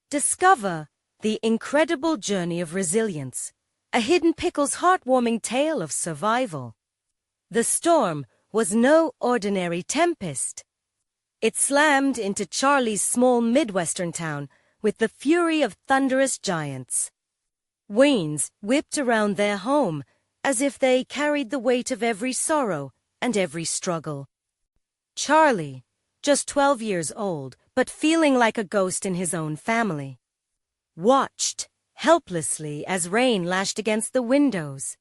Discover the incredible journey of resilience, a hidden Pickle's heartwarming tale of survival. The storm was no ordinary tempest. It slammed into Charlie's small Midwestern town with the fury of thunderous giants. Winds whipped around their home as if they carried the weight of every sorrow and every struggle. Charlie, just 12 years old, but feeling like a ghost in his own family, watched helplessly as rain lashed against the windows,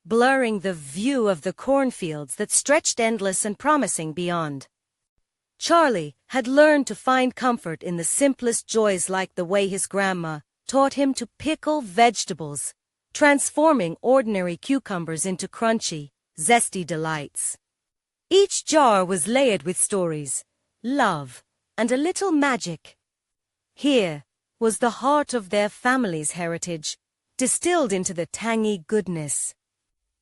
blurring the view of the cornfields that stretched endless and promising beyond. Charlie had learned to find comfort in the simplest joys, like the way his grandma taught him to pickle vegetables, transforming ordinary cucumbers into crunchy, zesty delights. Each jar was layered with stories, love, and a little magic. Here was the heart of their family's heritage, distilled into the tangy goodness.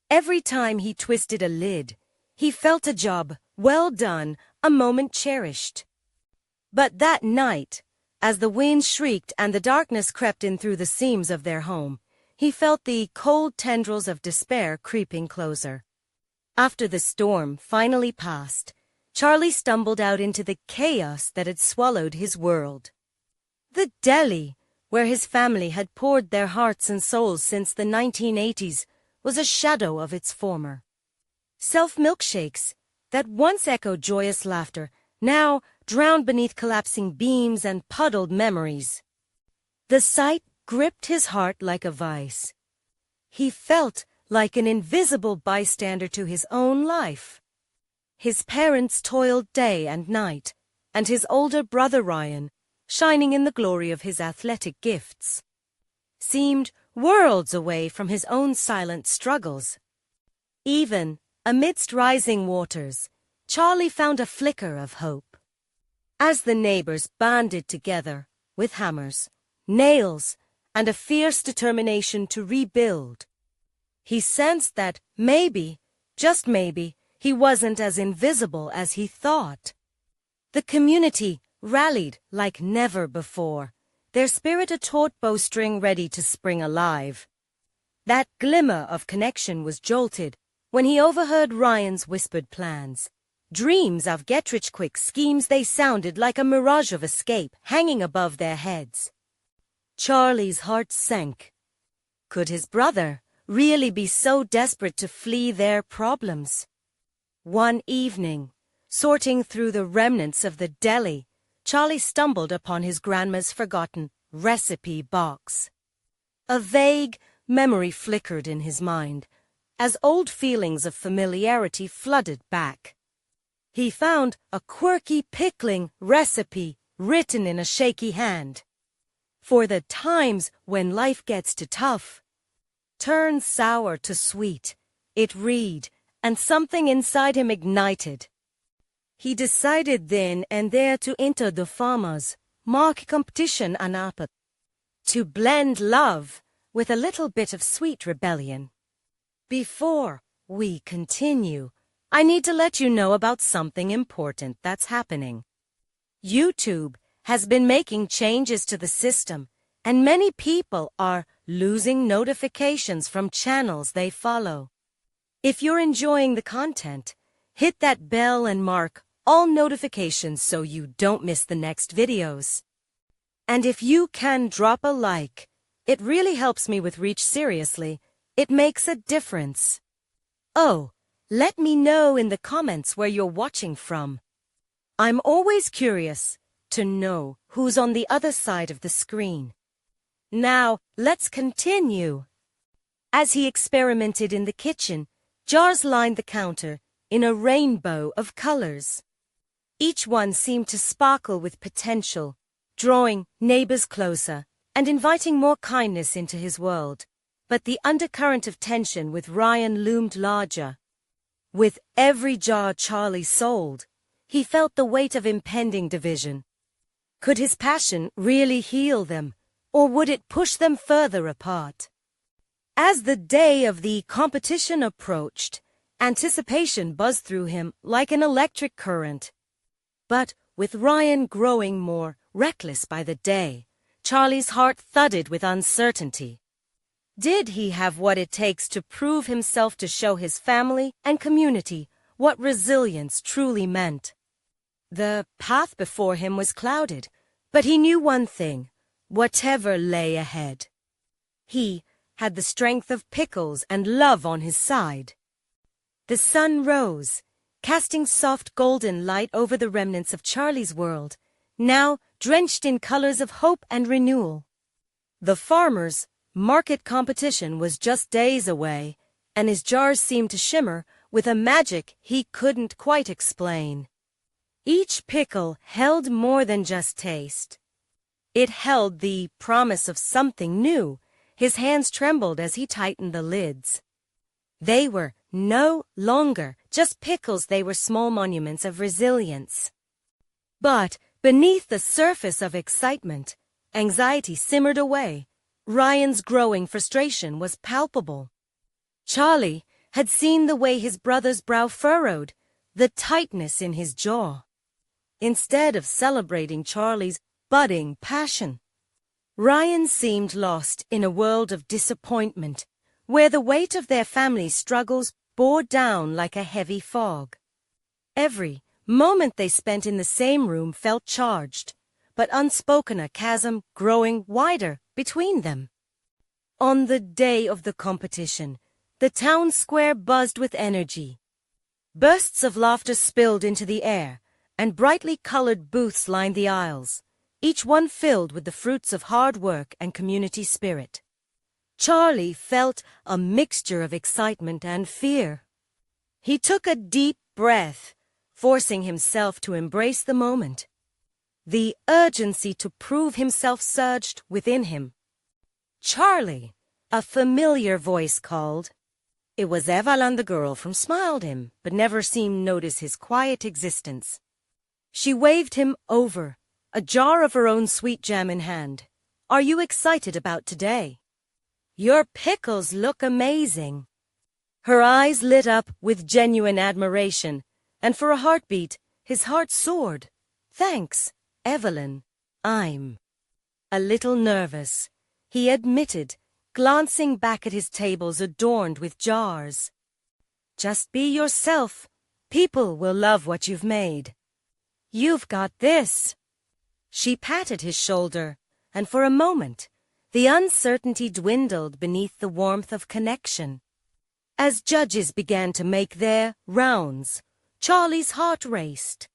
Every time he twisted a lid, he felt a job well done, a moment cherished. But that night, as the wind shrieked and the darkness crept in through the seams of their home, he felt the cold tendrils of despair creeping closer. After the storm finally passed, Charlie stumbled out into the chaos that had swallowed his world. The deli, where his family had poured their hearts and souls since the 1980s, was a shadow of its former. Self-milkshakes that once echoed joyous laughter now drowned beneath collapsing beams and puddled memories. The sight gripped his heart like a vice. He felt like an invisible bystander to his own life. His parents toiled day and night, and his older brother Ryan, shining in the glory of his athletic gifts, seemed worlds away from his own silent struggles. Even amidst rising waters, Charlie found a flicker of hope. As the neighbors banded together with hammers, nails, and a fierce determination to rebuild, he sensed that maybe, just maybe, he wasn't as invisible as he thought. The community rallied like never before, their spirit a taut bowstring ready to spring alive. That glimmer of connection was jolted when he overheard Ryan's whispered plans. Dreams of get-rich-quick schemes, they sounded like a mirage of escape hanging above their heads. Charlie's heart sank. Could his brother really be so desperate to flee their problems? One evening, sorting through the remnants of the deli, Charlie stumbled upon his grandma's forgotten recipe box. A vague memory flickered in his mind as old feelings of familiarity flooded back. He found a quirky pickling recipe written in a shaky hand. For the times when life gets too tough, turn sour to sweet, it read, and something inside him ignited. He decided then and there to enter the farmers' market competition Anapa, to blend love with a little bit of sweet rebellion. Before we continue, I need to let you know about something important that's happening. YouTube has been making changes to the system, and many people are losing notifications from channels they follow. If you're enjoying the content, hit that bell and mark all notifications so you don't miss the next videos. And if you can drop a like, it really helps me with reach. Seriously, it makes a difference. Oh, let me know in the comments where you're watching from. I'm always curious to know who's on the other side of the screen. Now, let's continue. As he experimented in the kitchen, jars lined the counter in a rainbow of colors. Each one seemed to sparkle with potential, drawing neighbors closer and inviting more kindness into his world. But the undercurrent of tension with Ryan loomed larger. With every jar Charlie sold, he felt the weight of impending division. Could his passion really heal them, or would it push them further apart? As the day of the competition approached, anticipation buzzed through him like an electric current. But with Ryan growing more reckless by the day, Charlie's heart thudded with uncertainty. Did he have what it takes to prove himself, to show his family and community what resilience truly meant? The path before him was clouded, but he knew one thing: whatever lay ahead, he had the strength of Pickles and love on his side. The sun rose, casting soft golden light over the remnants of Charlie's world, now drenched in colors of hope and renewal. The farmer's market competition was just days away, and his jars seemed to shimmer with a magic he couldn't quite explain. Each pickle held more than just taste. It held the promise of something new. His hands trembled as he tightened the lids. They were no longer just pickles, they were small monuments of resilience. But beneath the surface of excitement, anxiety simmered away. Ryan's growing frustration was palpable. Charlie had seen the way his brother's brow furrowed, the tightness in his jaw. Instead of celebrating Charlie's budding passion, Ryan seemed lost in a world of disappointment, where the weight of their family's struggles bore down like a heavy fog. Every moment they spent in the same room felt charged, but unspoken, a chasm growing wider between them. On the day of the competition, the town square buzzed with energy. Bursts of laughter spilled into the air, and brightly colored booths lined the aisles, each one filled with the fruits of hard work and community spirit. Charlie felt a mixture of excitement and fear. He took a deep breath, forcing himself to embrace the moment. The urgency to prove himself surged within him. "Charlie!" a familiar voice called. It was Evelyn, the girl from Smiled, but never seemed notice his quiet existence. She waved him over, a jar of her own sweet jam in hand. "Are you excited about today?" "Your pickles look amazing." Her eyes lit up with genuine admiration, and for a heartbeat, his heart soared. "Thanks, Evelyn. I'm a little nervous," he admitted, glancing back at his tables adorned with jars. "Just be yourself. People will love what you've made." "You've got this." She patted his shoulder, and for a moment, the uncertainty dwindled beneath the warmth of connection. As judges began to make their rounds, Charlie's heart raced.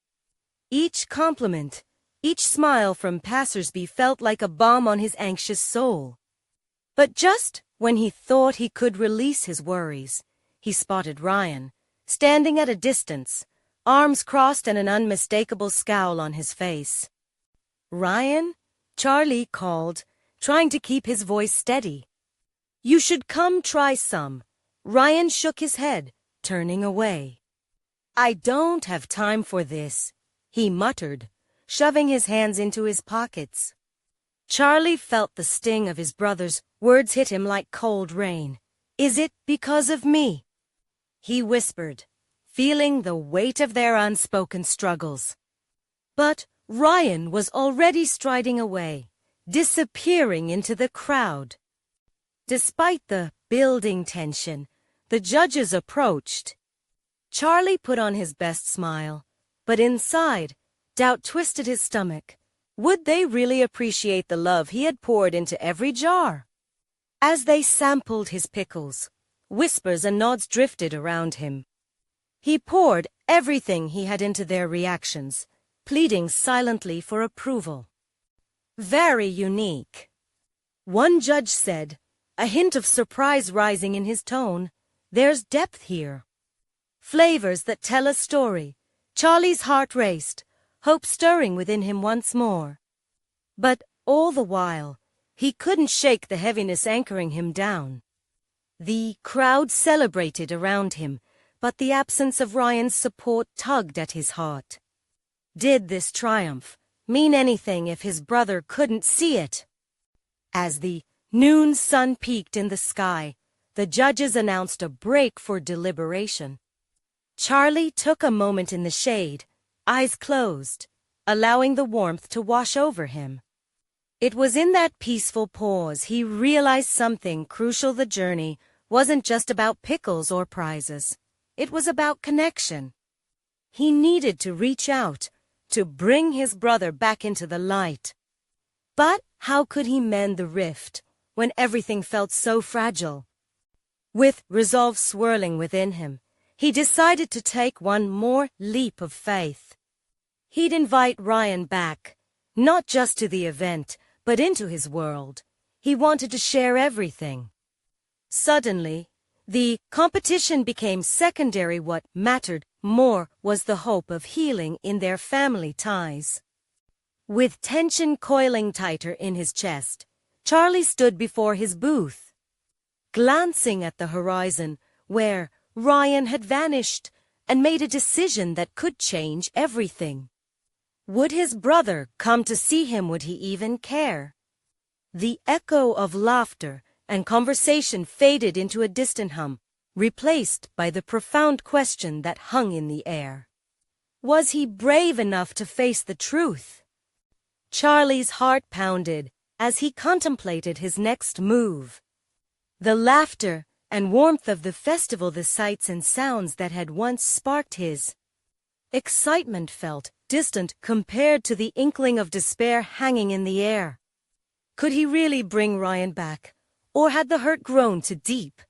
Each compliment, each smile from passersby felt like a balm on his anxious soul. But just when he thought he could release his worries, he spotted Ryan, standing at a distance, arms crossed and an unmistakable scowl on his face. "Ryan?" Charlie called, trying to keep his voice steady. "You should come try some." Ryan shook his head, turning away. "I don't have time for this," he muttered, shoving his hands into his pockets. Charlie felt the sting of his brother's words hit him like cold rain. "Is it because of me?" he whispered, feeling the weight of their unspoken struggles. But Ryan was already striding away, disappearing into the crowd. Despite the building tension, the judges approached. Charlie put on his best smile, but inside, doubt twisted his stomach. Would they really appreciate the love he had poured into every jar? As they sampled his pickles, whispers and nods drifted around him. He poured everything he had into their reactions, pleading silently for approval. "Very unique," one judge said, a hint of surprise rising in his tone. "There's depth here. Flavors that tell a story." Charlie's heart raced, hope stirring within him once more. But all the while, he couldn't shake the heaviness anchoring him down. The crowd celebrated around him, but the absence of Ryan's support tugged at his heart. Did this triumph mean anything if his brother couldn't see it? As the noon sun peaked in the sky, the judges announced a break for deliberation. Charlie took a moment in the shade, eyes closed, allowing the warmth to wash over him. It was in that peaceful pause he realized something crucial. The journey wasn't just about pickles or prizes. It was about connection. He needed to reach out, to bring his brother back into the light. But how could he mend the rift when everything felt so fragile? With resolve swirling within him, he decided to take one more leap of faith. He'd invite Ryan back, not just to the event, but into his world. He wanted to share everything. Suddenly, the competition became secondary. What mattered more was the hope of healing in their family ties. With tension coiling tighter in his chest, Charlie stood before his booth, glancing at the horizon where Ryan had vanished, and made a decision that could change everything. Would his brother come to see him? Would he even care? The echo of laughter and conversation faded into a distant hum, replaced by the profound question that hung in the air. Was he brave enough to face the truth? Charlie's heart pounded as he contemplated his next move. The laughter and warmth of the festival, the sights and sounds that had once sparked his excitement, felt distant compared to the inkling of despair hanging in the air. Could he really bring Ryan back, or had the hurt grown too deep?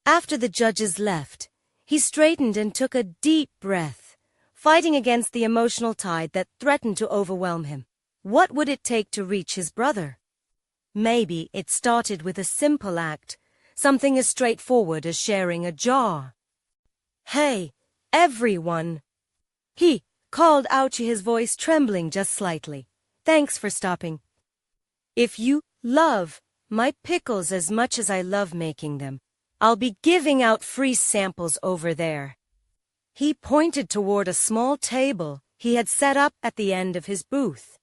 After the judges left, he straightened and took a deep breath, fighting against the emotional tide that threatened to overwhelm him. What would it take to reach his brother? Maybe it started with a simple act, something as straightforward as sharing a jar. "Hey, everyone!" he called out, his voice trembling just slightly. "Thanks for stopping. If you love my pickles as much as I love making them, I'll be giving out free samples over there." He pointed toward a small table he had set up at the end of his booth.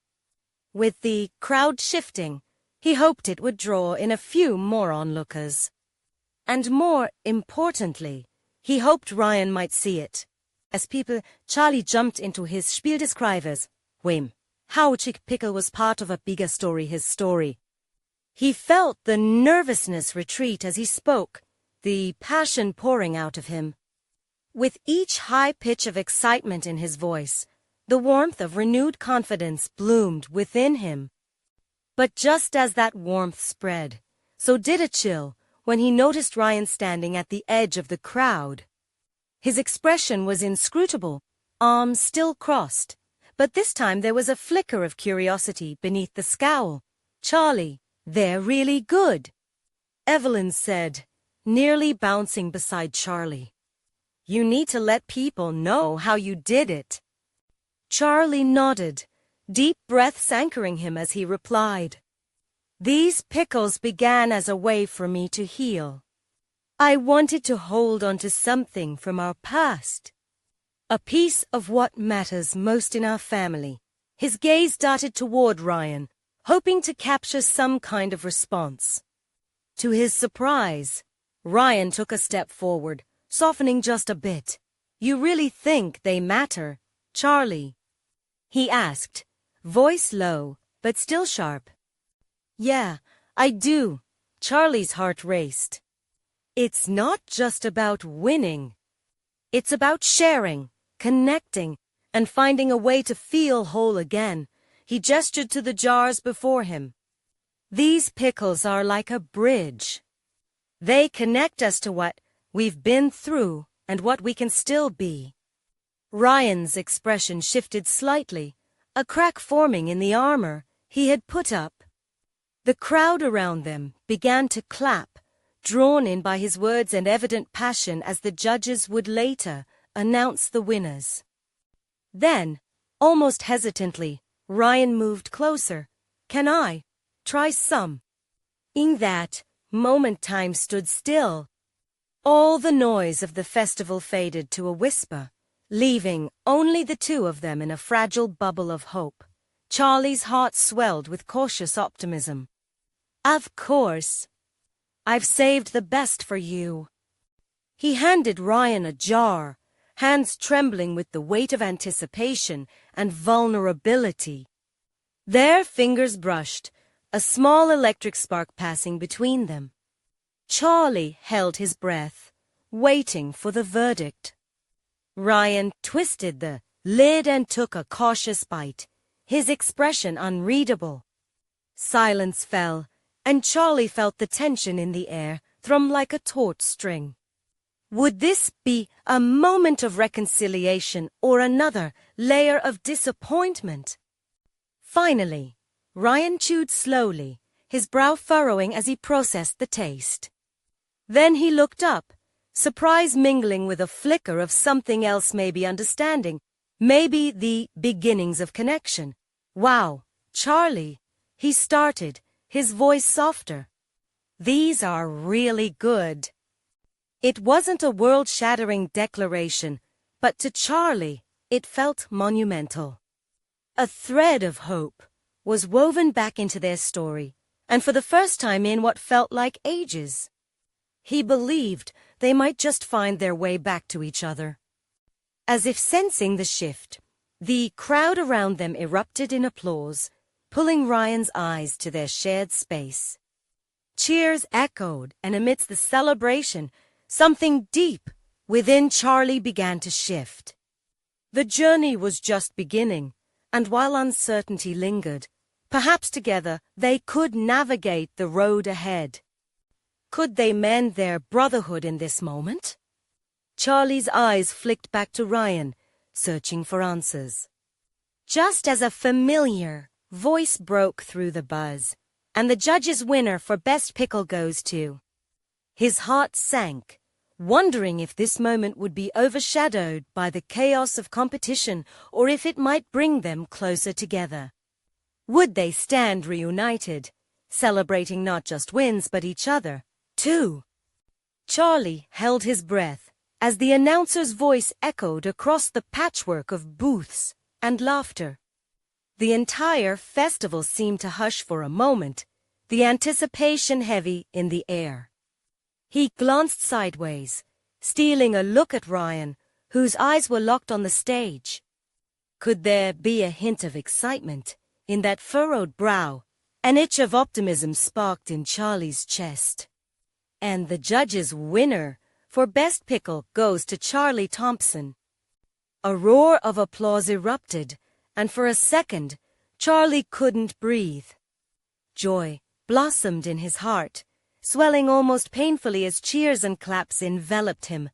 With the crowd shifting, he hoped it would draw in a few more onlookers. And more importantly, he hoped Ryan might see it. As people, Charlie jumped into his Spiel des Greifes. How Chick Pickle was part of a bigger story, his story. He felt the nervousness retreat as he spoke, the passion pouring out of him. With each high pitch of excitement in his voice, the warmth of renewed confidence bloomed within him. But just as that warmth spread, so did a chill when he noticed Ryan standing at the edge of the crowd. His expression was inscrutable, arms still crossed, but this time there was a flicker of curiosity beneath the scowl. "Charlie, they're really good," Evelyn said, nearly bouncing beside Charlie. "You need to let people know how you did it." Charlie nodded, deep breaths anchoring him as he replied, "These pickles began as a way for me to heal. I wanted to hold on to something from our past. A piece of what matters most in our family." His gaze darted toward Ryan, hoping to capture some kind of response. To his surprise, Ryan took a step forward, softening just a bit. "You really think they matter, Charlie?" he asked, voice low but still sharp. "Yeah, I do." Charlie's heart raced. It's not just about winning. It's about sharing, connecting, and finding a way to feel whole again. He gestured to the jars before him. "These pickles are like a bridge. They connect us to what we've been through and what we can still be." Ryan's expression shifted slightly, a crack forming in the armor he had put up. The crowd around them began to clap, drawn in by his words and evident passion as the judges would later announce the winners. Then, almost hesitantly, Ryan moved closer. "Can I try some?" In that moment, time stood still. All the noise of the festival faded to a whisper, leaving only the two of them in a fragile bubble of hope. Charlie's heart swelled with cautious optimism. "Of course. I've saved the best for you." He handed Ryan a jar, hands trembling with the weight of anticipation and vulnerability. Their fingers brushed, a small electric spark passing between them. Charlie held his breath, waiting for the verdict. Ryan twisted the lid and took a cautious bite, his expression unreadable. Silence fell, and Charlie felt the tension in the air thrum like a taut string. Would this be a moment of reconciliation or another layer of disappointment? Finally, Ryan chewed slowly, his brow furrowing as he processed the taste. Then he looked up, surprise mingling with a flicker of something else, maybe understanding, maybe the beginnings of connection. "Wow, Charlie," he started, his voice softer. "These are really good." It wasn't a world-shattering declaration, but to Charlie, it felt monumental. A thread of hope was woven back into their story, and for the first time in what felt like ages. He believed they might just find their way back to each other. As if sensing the shift, the crowd around them erupted in applause, pulling Ryan's eyes to their shared space. Cheers echoed, and amidst the celebration, something deep within Charlie began to shift. The journey was just beginning, and while uncertainty lingered, perhaps together they could navigate the road ahead. Could they mend their brotherhood in this moment? Charlie's eyes flicked back to Ryan, searching for answers. Just as a familiar voice broke through the buzz, and the judge's winner for Best Pickle goes to. His heart sank, wondering if this moment would be overshadowed by the chaos of competition or if it might bring them closer together. Would they stand reunited, celebrating not just wins but each other, too? Charlie held his breath as the announcer's voice echoed across the patchwork of booths and laughter. The entire festival seemed to hush for a moment, the anticipation heavy in the air. He glanced sideways, stealing a look at Ryan, whose eyes were locked on the stage. Could there be a hint of excitement in that furrowed brow? An itch of optimism sparked in Charlie's chest. And the judge's winner for Best Pickle goes to Charlie Thompson. A roar of applause erupted, and for a second, Charlie couldn't breathe. Joy blossomed in his heart, swelling almost painfully as cheers and claps enveloped him.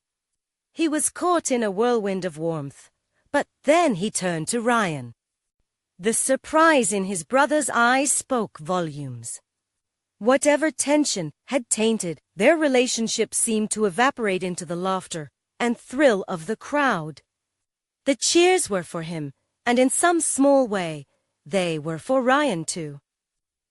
He was caught in a whirlwind of warmth, but then he turned to Ryan. The surprise in his brother's eyes spoke volumes. Whatever tension had tainted their relationship seemed to evaporate into the laughter and thrill of the crowd. The cheers were for him, and in some small way, they were for Ryan too.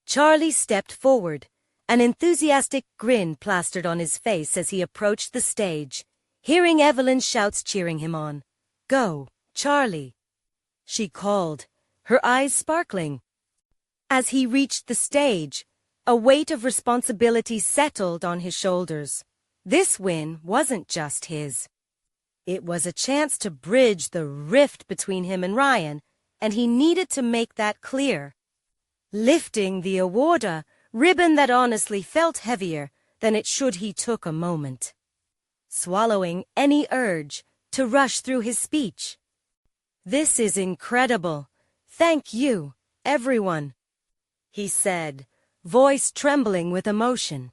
Charlie stepped forward, an enthusiastic grin plastered on his face as he approached the stage, hearing Evelyn's shouts cheering him on. "Go, Charlie," she called, her eyes sparkling. As he reached the stage, a weight of responsibility settled on his shoulders. This win wasn't just his. It was a chance to bridge the rift between him and Ryan, and he needed to make that clear. Lifting the award, a ribbon that honestly felt heavier than it should, he took a moment, swallowing any urge to rush through his speech. "This is incredible. Thank you, everyone," he said, voice trembling with emotion.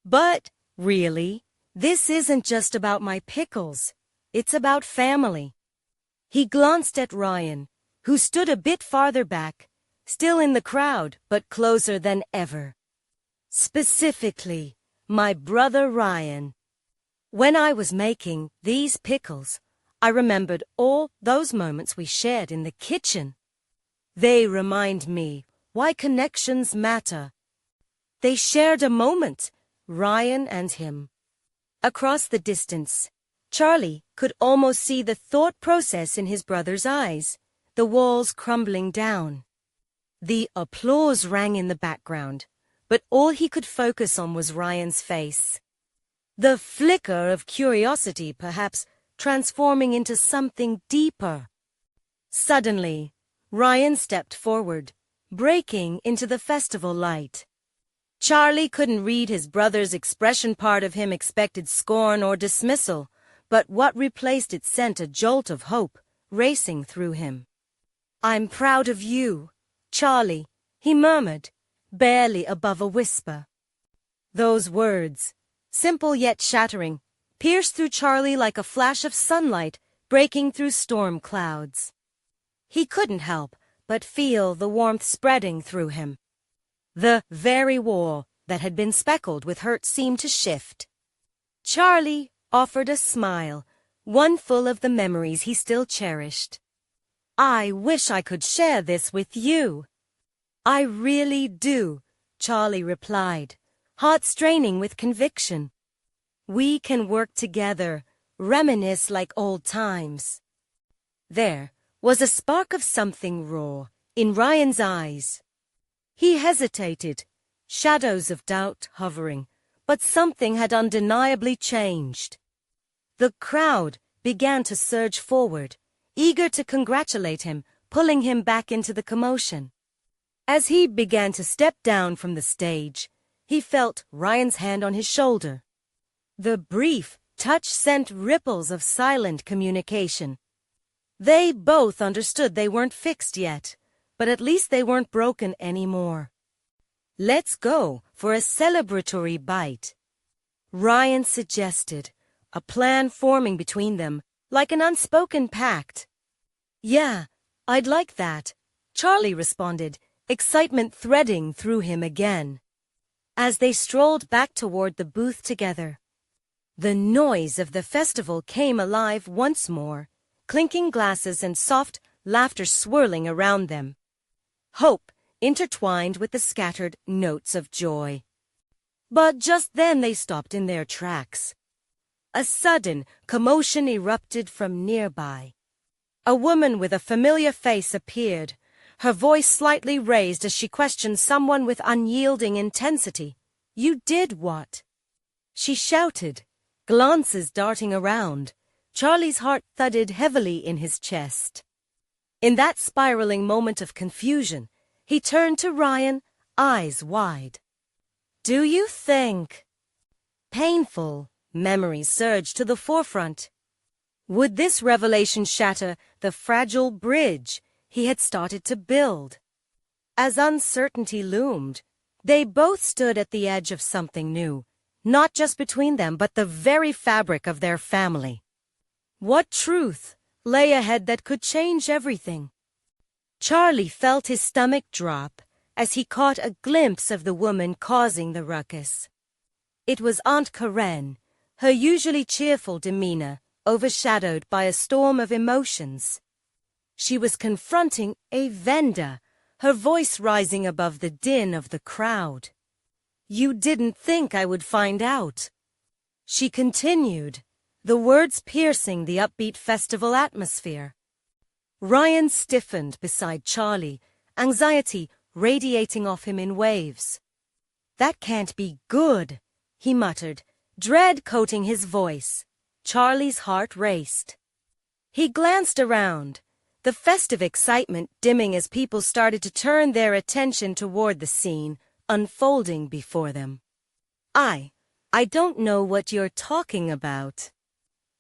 "But, really, this isn't just about my pickles. It's about family." He glanced at Ryan, who stood a bit farther back, still in the crowd, but closer than ever. "Specifically, my brother Ryan. When I was making these pickles, I remembered all those moments we shared in the kitchen. They remind me why connections matter." They shared a moment, Ryan and him. Across the distance, Charlie could almost see the thought process in his brother's eyes, the walls crumbling down. The applause rang in the background, but all he could focus on was Ryan's face. The flicker of curiosity, perhaps, transforming into something deeper. Suddenly, Ryan stepped forward, breaking into the festival light. Charlie couldn't read his brother's expression. Part of him expected scorn or dismissal, but what replaced it sent a jolt of hope racing through him. "I'm proud of you, Charlie," he murmured, barely above a whisper. Those words, simple yet shattering, pierced through Charlie like a flash of sunlight breaking through storm clouds. He couldn't help but feel the warmth spreading through him. The very wall that had been speckled with hurt seemed to shift. Charlie offered a smile, one full of the memories he still cherished. "I wish I could share this with you." "I really do," Charlie replied, heart straining with conviction. "We can work together, reminisce like old times." There was a spark of something raw in Ryan's eyes. He hesitated, shadows of doubt hovering, but something had undeniably changed. The crowd began to surge forward, eager to congratulate him, pulling him back into the commotion. As he began to step down from the stage, he felt Ryan's hand on his shoulder. The brief touch sent ripples of silent communication. They both understood they weren't fixed yet, but at least they weren't broken anymore. "Let's go for a celebratory bite," Ryan suggested, a plan forming between them like an unspoken pact. "Yeah, I'd like that," Charlie responded, excitement threading through him again. As they strolled back toward the booth together, the noise of the festival came alive once more, clinking glasses and soft laughter swirling around them. Hope intertwined with the scattered notes of joy. But just then they stopped in their tracks. A sudden commotion erupted from nearby. A woman with a familiar face appeared, her voice slightly raised as she questioned someone with unyielding intensity. "You did what?" she shouted, glances darting around. Charlie's heart thudded heavily in his chest. In that spiraling moment of confusion, he turned to Ryan, eyes wide. "Do you think?" Painful memories surged to the forefront. Would this revelation shatter the fragile bridge he had started to build? As uncertainty loomed, they both stood at the edge of something new, not just between them, but the very fabric of their family. What truth lay ahead that could change everything? Charlie felt his stomach drop as he caught a glimpse of the woman causing the ruckus. It was Aunt Karen, her usually cheerful demeanor overshadowed by a storm of emotions. She was confronting a vendor, her voice rising above the din of the crowd. "You didn't think I would find out," she continued, the words piercing the upbeat festival atmosphere. Ryan stiffened beside Charlie, anxiety radiating off him in waves. "That can't be good," he muttered, dread coating his voice. Charlie's heart raced. He glanced around, the festive excitement dimming as people started to turn their attention toward the scene unfolding before them. I don't know what you're talking about,"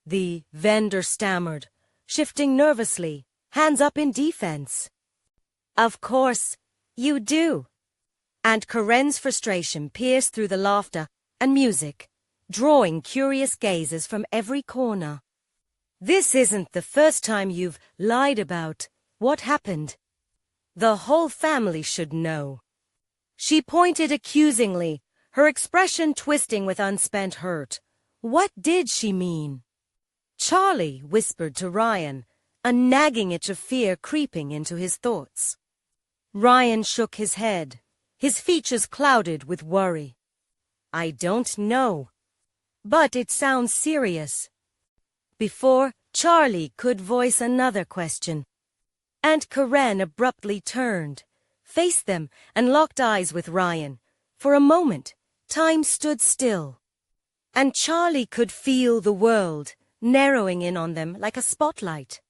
the vendor stammered, shifting nervously, hands up in defense. "Of course, you do." And Karen's frustration pierced through the laughter and music, drawing curious gazes from every corner. "This isn't the first time you've lied about what happened. The whole family should know." She pointed accusingly, her expression twisting with unspent hurt. What did she mean? Charlie whispered to Ryan, a nagging itch of fear creeping into his thoughts. Ryan shook his head, his features clouded with worry. "I don't know. But it sounds serious." Before Charlie could voice another question, Aunt Karen abruptly turned, faced them, and locked eyes with Ryan. For a moment, time stood still, and Charlie could feel the world narrowing in on them like a spotlight.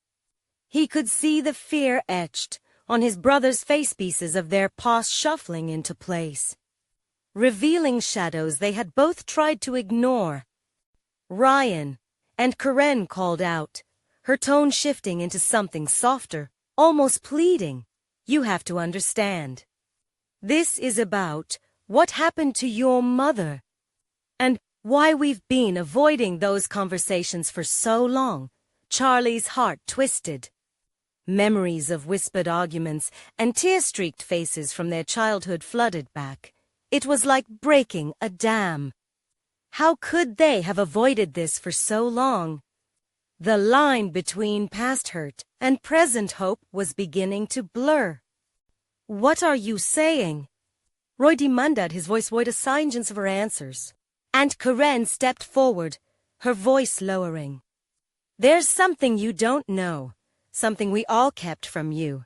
He could see the fear etched, on his brother's face, pieces of their past shuffling into place, revealing shadows they had both tried to ignore. "Ryan," and Karen called out, her tone shifting into something softer, almost pleading. "You have to understand. This is about what happened to your mother, and why we've been avoiding those conversations for so long." Charlie's heart twisted. Memories of whispered arguments and tear-streaked faces from their childhood flooded back. It was like breaking a dam. How could they have avoided this for so long? The line between past hurt and present hope was beginning to blur. "What are you saying?" Roy demanded, his voice void a signs of her answers. And Karen stepped forward, her voice lowering. "There's something you don't know, something we all kept from you.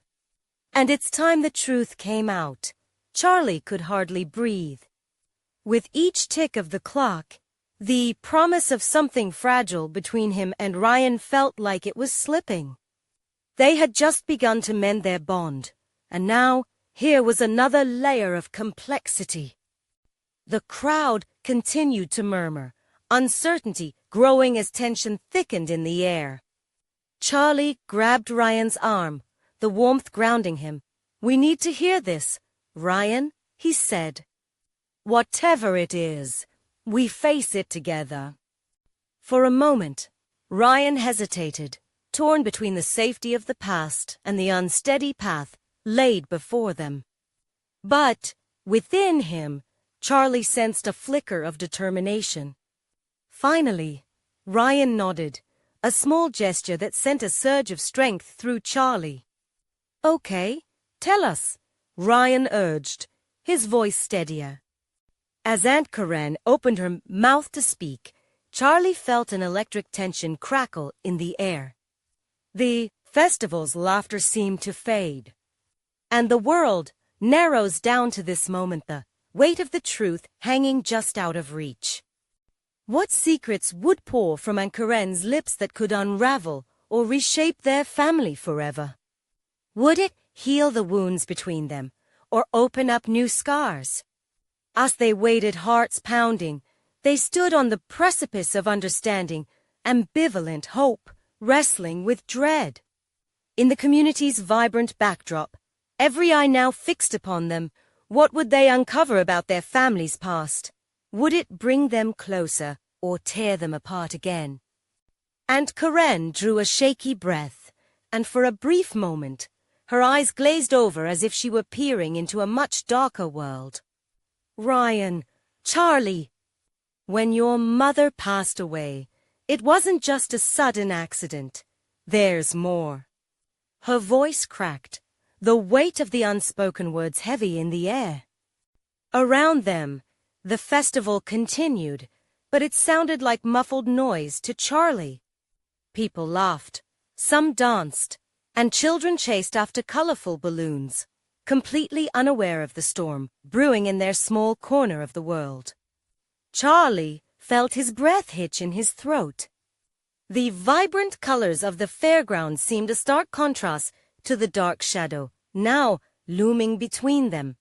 And it's time the truth came out." Charlie could hardly breathe. With each tick of the clock, the promise of something fragile between him and Ryan felt like it was slipping. They had just begun to mend their bond, and now here was another layer of complexity. The crowd continued to murmur, uncertainty growing as tension thickened in the air. Charlie grabbed Ryan's arm, the warmth grounding him. "We need to hear this, Ryan," he said. "Whatever it is, we face it together." For a moment, Ryan hesitated, torn between the safety of the past and the unsteady path laid before them. But within him, Charlie sensed a flicker of determination. Finally, Ryan nodded, a small gesture that sent a surge of strength through Charlie. "Okay, tell us," Ryan urged, his voice steadier. As Aunt Karen opened her mouth to speak, Charlie felt an electric tension crackle in the air. The festival's laughter seemed to fade. And the world narrows down to this moment, the weight of the truth hanging just out of reach. What secrets would pour from Aunt Karen's lips that could unravel or reshape their family forever? Would it heal the wounds between them or open up new scars? As they waited, hearts pounding, they stood on the precipice of understanding, ambivalent hope wrestling with dread. In the community's vibrant backdrop, every eye now fixed upon them, what would they uncover about their family's past? Would it bring them closer or tear them apart again? Aunt Karen drew a shaky breath, and for a brief moment, her eyes glazed over as if she were peering into a much darker world. "Ryan, Charlie, when your mother passed away, it wasn't just a sudden accident. There's more." Her voice cracked, the weight of the unspoken words heavy in the air. Around them, the festival continued, but it sounded like muffled noise to Charlie. People laughed, some danced, and children chased after colorful balloons, completely unaware of the storm brewing in their small corner of the world. Charlie felt his breath hitch in his throat. The vibrant colors of the fairground seemed a stark contrast to the dark shadow, now looming between them.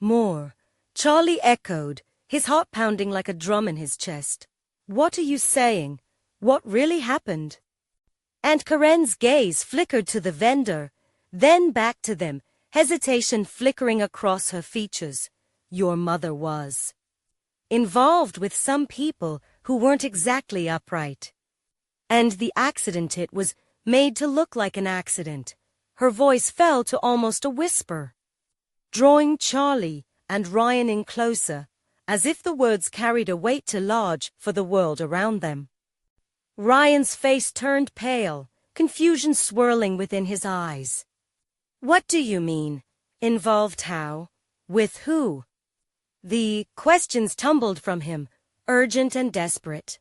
"More," Charlie echoed, his heart pounding like a drum in his chest. "What are you saying? What really happened?" Aunt Karen's gaze flickered to the vendor, then back to them, hesitation flickering across her features. "Your mother was involved with some people who weren't exactly upright. And the accident, it was made to look like an accident." Her voice fell to almost a whisper, drawing Charlie and Ryan in closer, as if the words carried a weight too large for the world around them. Ryan's face turned pale, confusion swirling within his eyes. "What do you mean? Involved how? With who?" The questions tumbled from him, urgent and desperate.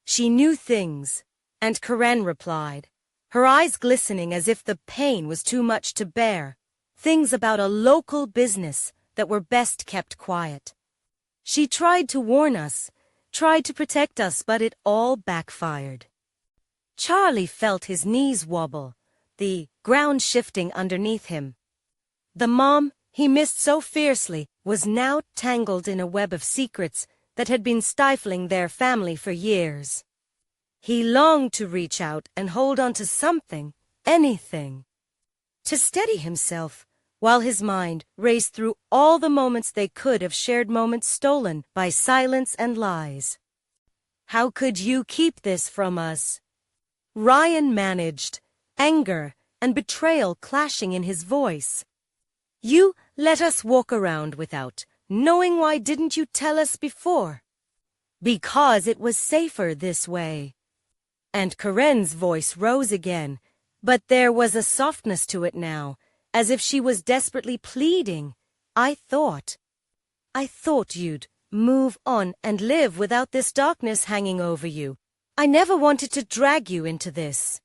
"She knew things," and Karen replied, her eyes glistening as if the pain was too much to bear. "Things about a local business that were best kept quiet. She tried to warn us, tried to protect us, but it all backfired." Charlie felt his knees wobble, the ground shifting underneath him. The mom he missed so fiercely was now tangled in a web of secrets that had been stifling their family for years. He longed to reach out and hold on to something, anything, to steady himself, while his mind raced through all the moments they could have shared, moments stolen by silence and lies. "How could you keep this from us?" Ryan managed, anger and betrayal clashing in his voice. "You let us walk around without knowing. Why didn't you tell us before?" "Because it was safer this way." And Karen's voice rose again, but there was a softness to it now, as if she was desperately pleading. I thought you'd move on and live without this darkness hanging over you. I never wanted to drag you into this.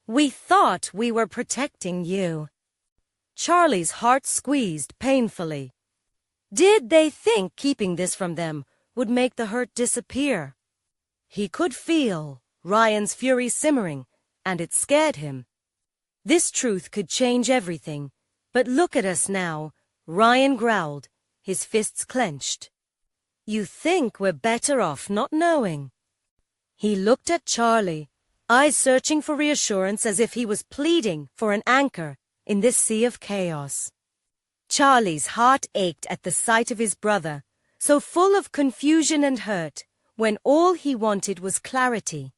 We thought we were protecting you." Charlie's heart squeezed painfully. Did they think keeping this from them would make the hurt disappear? He could feel Ryan's fury simmering, and it scared him. This truth could change everything. "But look at us now," Ryan growled, his fists clenched. "You think we're better off not knowing?" He looked at Charlie, eyes searching for reassurance, as if he was pleading for an anchor in this sea of chaos. Charlie's heart ached at the sight of his brother, so full of confusion and hurt, when all he wanted was clarity.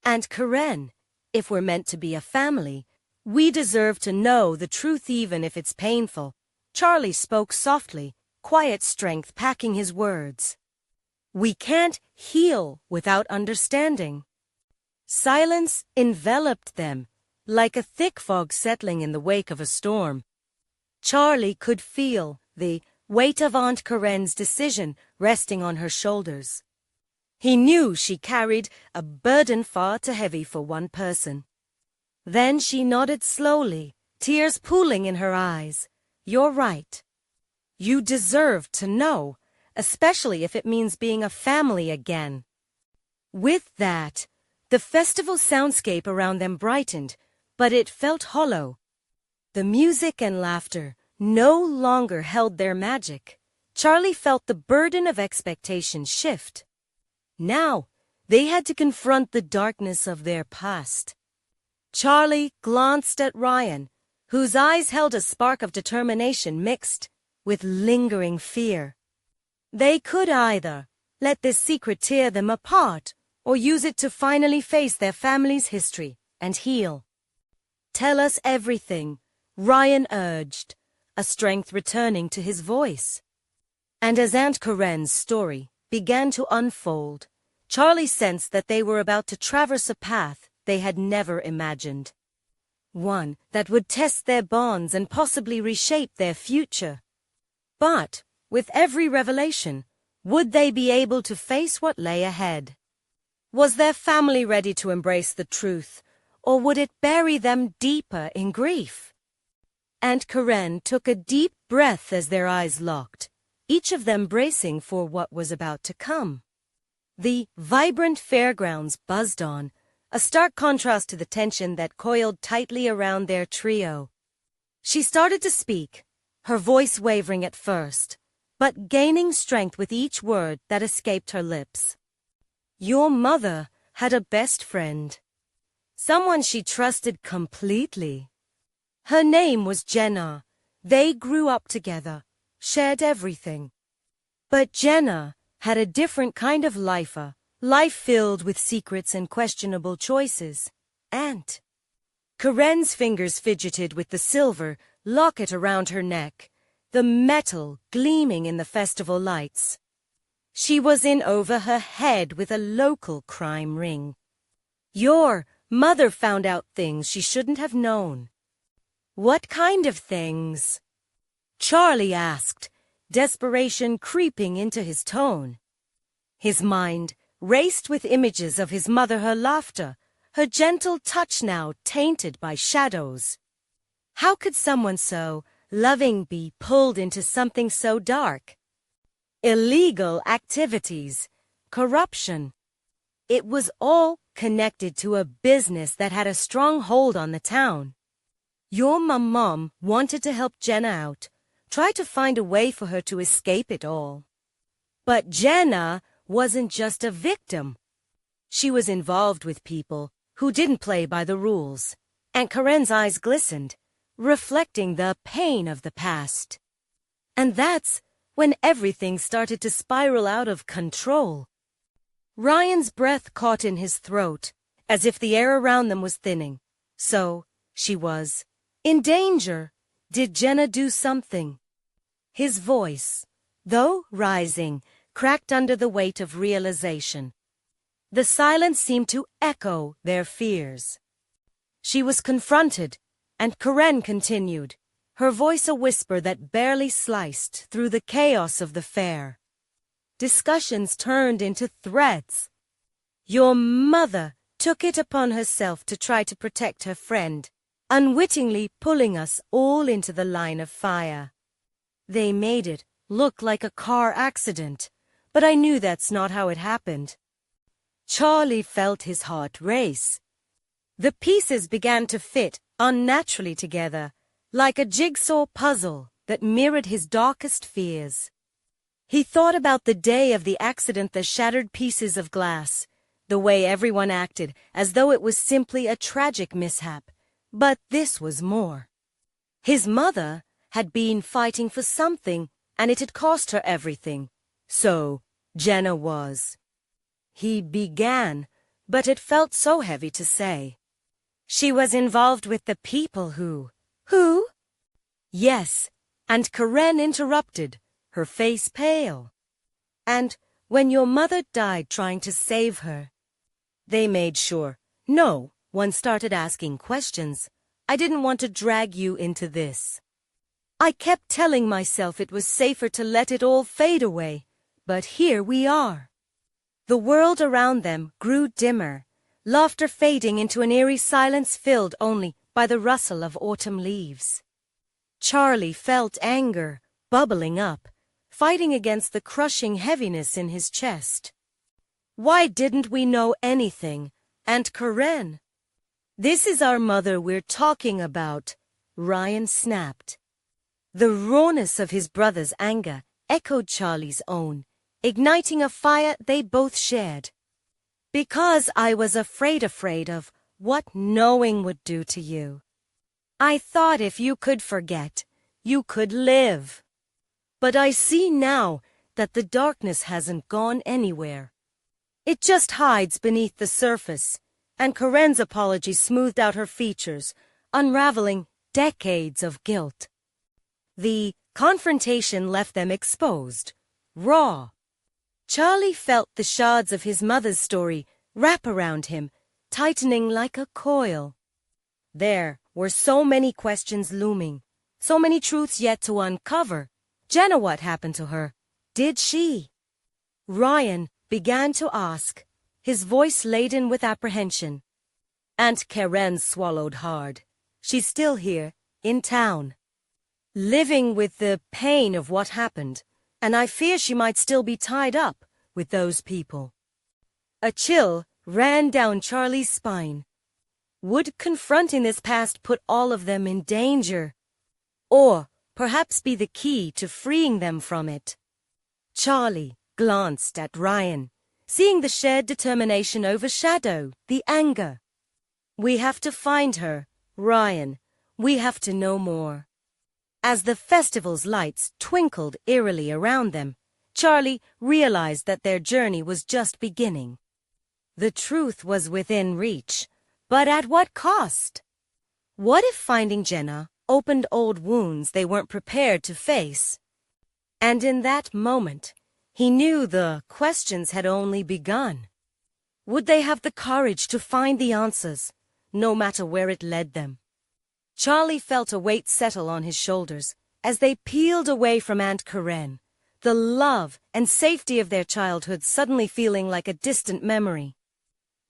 "And Karen, if we're meant to be a family, we deserve to know the truth even if it's painful." Charlie spoke softly, quiet strength packing his words. "We can't heal without understanding." Silence enveloped them, like a thick fog settling in the wake of a storm. Charlie could feel the weight of Aunt Karen's decision resting on her shoulders. He knew she carried a burden far too heavy for one person. Then she nodded slowly, tears pooling in her eyes. "You're right. You deserve to know, especially if it means being a family again." With that, the festival soundscape around them brightened, but it felt hollow. The music and laughter no longer held their magic. Charlie felt the burden of expectation shift. Now, they had to confront the darkness of their past. Charlie glanced at Ryan, whose eyes held a spark of determination mixed with lingering fear. They could either let this secret tear them apart or use it to finally face their family's history and heal. "Tell us everything," Ryan urged, a strength returning to his voice. And as Aunt Karen's story began to unfold, Charlie sensed that they were about to traverse a path they had never imagined. One that would test their bonds and possibly reshape their future. But, with every revelation, would they be able to face what lay ahead? Was their family ready to embrace the truth, or would it bury them deeper in grief? Aunt Karen took a deep breath as their eyes locked, each of them bracing for what was about to come. The vibrant fairgrounds buzzed on, a stark contrast to the tension that coiled tightly around their trio. She started to speak, her voice wavering at first, but gaining strength with each word that escaped her lips. "Your mother had a best friend. Someone she trusted completely. Her name was Jenna. They grew up together, shared everything. But Jenna had a different kind of life filled with secrets and questionable choices. Aunt." Karen's fingers fidgeted with the silver locket around her neck, the metal gleaming in the festival lights. She was in over her head with a local crime ring. "Your mother found out things she shouldn't have known." "What kind of things?" Charlie asked, desperation creeping into his tone. His mind raced with images of his mother, her laughter, her gentle touch now tainted by shadows. How could someone so loving be pulled into something so dark? Illegal activities, corruption. It was all connected to a business that had a strong hold on the town. Your mom wanted to help Jenna out, tried to find a way for her to escape it all. But Jenna wasn't just a victim. She was involved with people who didn't play by the rules, and Karen's eyes glistened, reflecting the pain of the past. And that's when everything started to spiral out of control. Ryan's breath caught in his throat, as if the air around them was thinning. So, she was in danger. Did Jenna do something? His voice, though rising, cracked under the weight of realization. The silence seemed to echo their fears. She was confronted, and Karen continued, her voice a whisper that barely sliced through the chaos of the fair. Discussions turned into threats. Your mother took it upon herself to try to protect her friend, unwittingly pulling us all into the line of fire. They made it look like a car accident, but I knew that's not how it happened. Charlie felt his heart race. The pieces began to fit unnaturally together, like a jigsaw puzzle that mirrored his darkest fears. He thought about the day of the accident, the shattered pieces of glass, the way everyone acted as though it was simply a tragic mishap. But this was more. His mother had been fighting for something, and it had cost her everything. So, Jenna was. He began, but it felt so heavy to say. She was involved with the people who? Who? Yes, and Karen interrupted, her face pale. And when your mother died trying to save her, they made sure no one started asking questions. I didn't want to drag you into this. I kept telling myself it was safer to let it all fade away, but here we are. The world around them grew dimmer, laughter fading into an eerie silence filled only by the rustle of autumn leaves. Charlie felt anger bubbling up, fighting against the crushing heaviness in his chest. Why didn't we know anything? And Karen? This is our mother we're talking about, Ryan snapped. The rawness of his brother's anger echoed Charlie's own, igniting a fire they both shared. Because I was afraid of what knowing would do to you. I thought if you could forget, you could live. But I see now that the darkness hasn't gone anywhere. It just hides beneath the surface, and Karen's apology smoothed out her features, unraveling decades of guilt. The confrontation left them exposed, raw. Charlie felt the shards of his mother's story wrap around him, tightening like a coil. There were so many questions looming, so many truths yet to uncover. Jenna, what happened to her? Did she? Ryan began to ask, his voice laden with apprehension. Aunt Karen swallowed hard. She's still here, in town, living with the pain of what happened, and I fear she might still be tied up with those people. A chill ran down Charlie's spine. Would confronting this past put all of them in danger? Or perhaps be the key to freeing them from it? Charlie glanced at Ryan, seeing the shared determination overshadow the anger. We have to find her, Ryan. We have to know more. As the festival's lights twinkled eerily around them, Charlie realized that their journey was just beginning. The truth was within reach, but at what cost? What if finding Jenna opened old wounds they weren't prepared to face? And in that moment, he knew the questions had only begun. Would they have the courage to find the answers, no matter where it led them? Charlie felt a weight settle on his shoulders as they peeled away from Aunt Karen, the love and safety of their childhood suddenly feeling like a distant memory.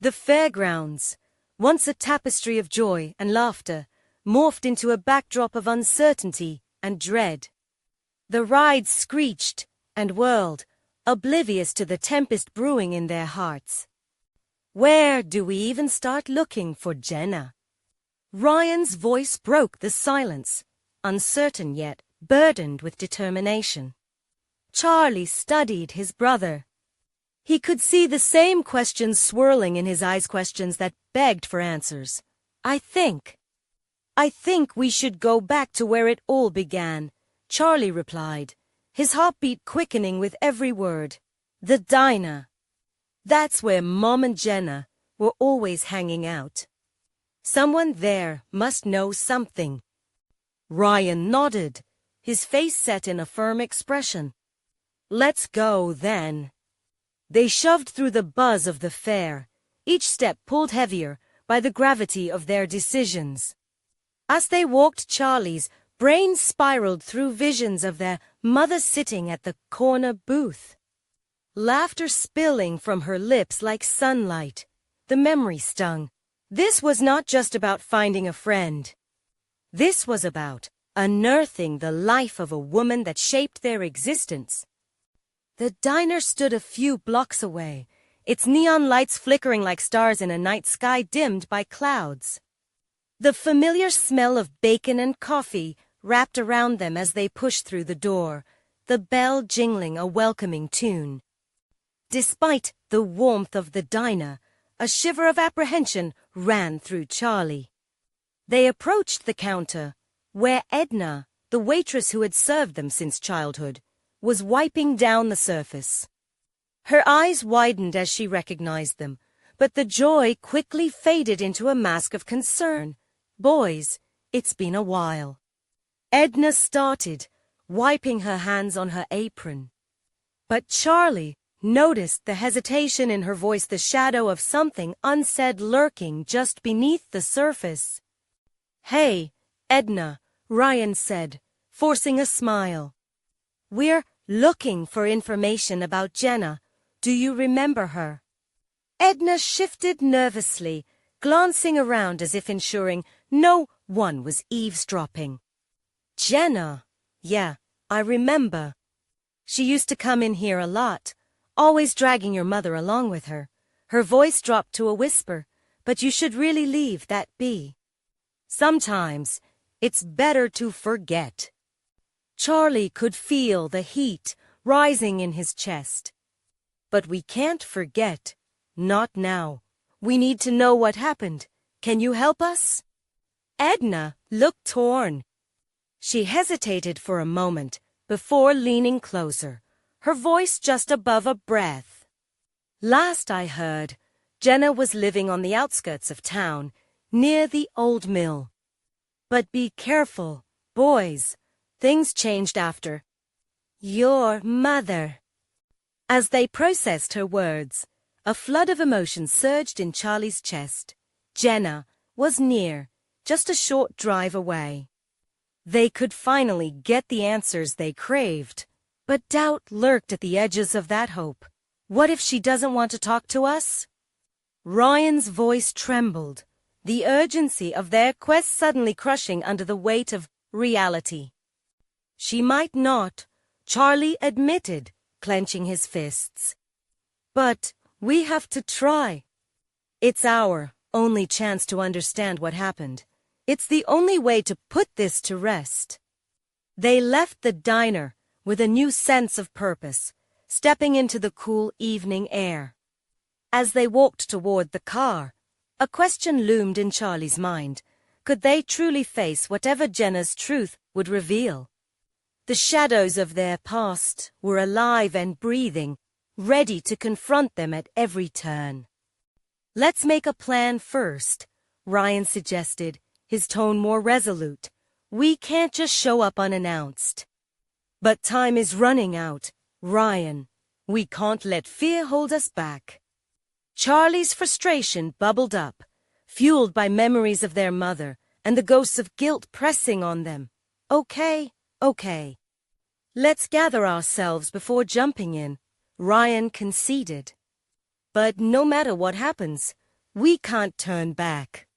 The fairgrounds, once a tapestry of joy and laughter, morphed into a backdrop of uncertainty and dread. The rides screeched and whirled, oblivious to the tempest brewing in their hearts. Where do we even start looking for Jenna? Ryan's voice broke the silence, uncertain yet burdened with determination. Charlie studied his brother. He could see the same questions swirling in his eyes, questions that begged for answers. I think we should go back to where it all began, Charlie replied, his heartbeat quickening with every word. The diner. That's where Mom and Jenna were always hanging out. Someone there must know something. Ryan nodded, his face set in a firm expression. Let's go, then. They shoved through the buzz of the fair, each step pulled heavier by the gravity of their decisions. As they walked, Charlie's brain spiraled through visions of their mother sitting at the corner booth. Laughter spilling from her lips like sunlight. The memory stung. This was not just about finding a friend. This was about unearthing the life of a woman that shaped their existence. The diner stood a few blocks away, its neon lights flickering like stars in a night sky dimmed by clouds. The familiar smell of bacon and coffee wrapped around them as they pushed through the door, the bell jingling a welcoming tune. Despite the warmth of the diner, a shiver of apprehension ran through Charlie. They approached the counter, where Edna, the waitress who had served them since childhood, was wiping down the surface. Her eyes widened as she recognized them, but the joy quickly faded into a mask of concern. Boys, it's been a while. Edna started, wiping her hands on her apron. But Charlie noticed the hesitation in her voice, the shadow of something unsaid lurking just beneath the surface. Hey, Edna, Ryan said, forcing a smile. We're looking for information about Jenna. Do you remember her? Edna shifted nervously, glancing around as if ensuring no one was eavesdropping. Jenna? Yeah, I remember. She used to come in here a lot, always dragging your mother along with her. Her voice dropped to a whisper, but you should really leave that be. Sometimes it's better to forget. Charlie could feel the heat rising in his chest. But we can't forget. Not now. We need to know what happened. Can you help us? Edna looked torn. She hesitated for a moment before leaning closer, her voice just above a breath. Last I heard, Jenna was living on the outskirts of town, near the old mill. But be careful, boys. Things changed after. Your mother. As they processed her words, a flood of emotion surged in Charlie's chest. Jenna was near, just a short drive away. They could finally get the answers they craved. But doubt lurked at the edges of that hope. What if she doesn't want to talk to us? Ryan's voice trembled, the urgency of their quest suddenly crushing under the weight of reality. She might not, Charlie admitted, clenching his fists. But we have to try. It's our only chance to understand what happened. It's the only way to put this to rest. They left the diner with a new sense of purpose, stepping into the cool evening air. As they walked toward the car, a question loomed in Charlie's mind. Could they truly face whatever Jenna's truth would reveal? The shadows of their past were alive and breathing, ready to confront them at every turn. Let's make a plan first, Ryan suggested, his tone more resolute. We can't just show up unannounced. But time is running out, Ryan. We can't let fear hold us back. Charlie's frustration bubbled up, fueled by memories of their mother and the ghosts of guilt pressing on them. Okay. Let's gather ourselves before jumping in, Ryan conceded. But no matter what happens, we can't turn back.